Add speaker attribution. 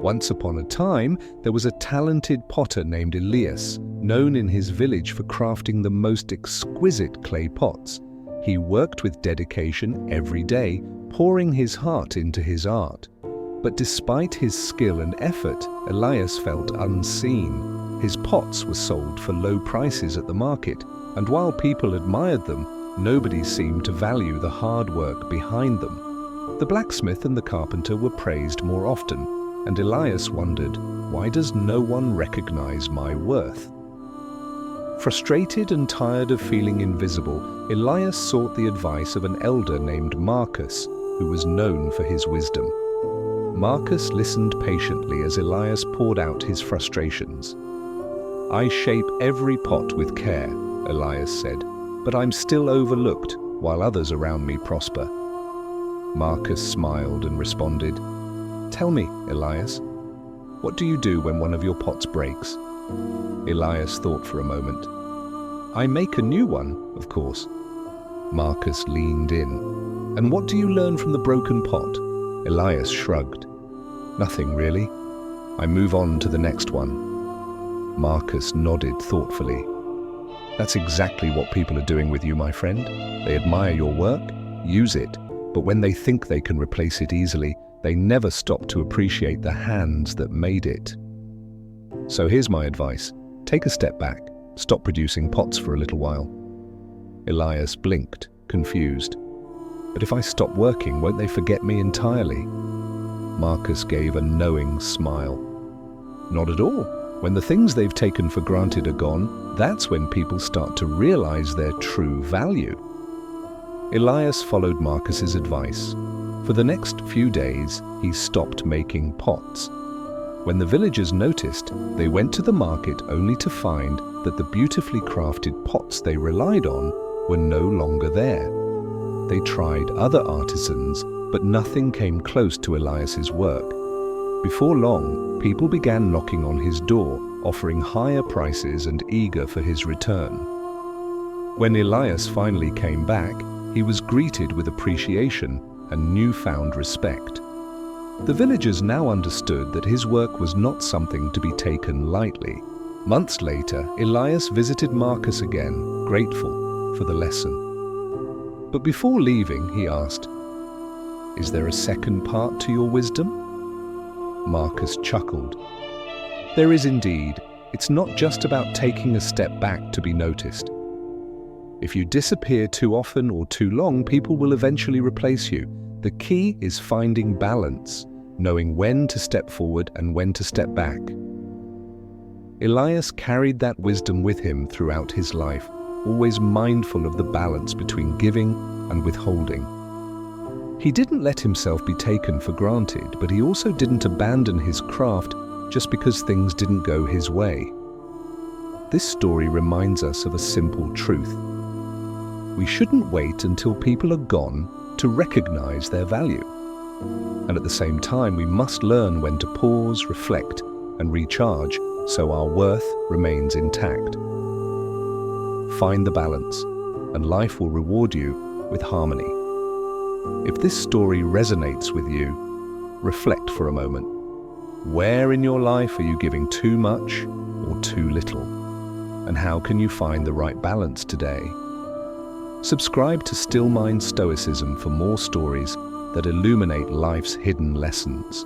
Speaker 1: Once upon a time, there was a talented potter named Elias, known in his village for crafting the most exquisite clay pots. He worked with dedication every day, pouring his heart into his art. But despite his skill and effort, Elias felt unseen. His pots were sold for low prices at the market, and while people admired them, nobody seemed to value the hard work behind them. The blacksmith and the carpenter were praised more often, and Elias wondered, why does no one recognize my worth? Frustrated and tired of feeling invisible, Elias sought the advice of an elder named Marcus, who was known for his wisdom. Marcus listened patiently as Elias poured out his frustrations. "I shape every pot with care," Elias said, "but I'm still overlooked while others around me prosper." Marcus smiled and responded, "Tell me, Elias, what do you do when one of your pots breaks?" Elias thought for a moment. "I make a new one, of course." Marcus leaned in. "And what do you learn from the broken pot?" Elias shrugged. "Nothing really. I move on to the next one." Marcus nodded thoughtfully. "That's exactly what people are doing with you, my friend. They admire your work, use it, but when they think they can replace it easily, they never stop to appreciate the hands that made it. So here's my advice. Take a step back. Stop producing pots for a little while." Elias blinked, confused. "But if I stop working, won't they forget me entirely?" Marcus gave a knowing smile. "Not at all. When the things they've taken for granted are gone, that's when people start to realize their true value." Elias followed Marcus's advice. For the next few days, he stopped making pots. When the villagers noticed, they went to the market only to find that the beautifully crafted pots they relied on were no longer there. They tried other artisans, but nothing came close to Elias's work. Before long, people began knocking on his door, offering higher prices and eager for his return. When Elias finally came back, he was greeted with appreciation and newfound respect. The villagers now understood that his work was not something to be taken lightly. Months later, Elias visited Marcus again, grateful for the lesson. But before leaving, he asked, "Is there a second part to your wisdom?" Marcus chuckled. "There is indeed. It's not just about taking a step back to be noticed. If you disappear too often or too long, people will eventually replace you. The key is finding balance, knowing when to step forward and when to step back." Elias carried that wisdom with him throughout his life, always mindful of the balance between giving and withholding. He didn't let himself be taken for granted, but he also didn't abandon his craft just because things didn't go his way. This story reminds us of a simple truth. We shouldn't wait until people are gone to recognize their value. And at the same time, we must learn when to pause, reflect, and recharge so our worth remains intact. Find the balance, and life will reward you with harmony. If this story resonates with you, reflect for a moment. Where in your life are you giving too much or too little? And how can you find the right balance today? Subscribe to Still Mind Stoicism for more stories that illuminate life's hidden lessons.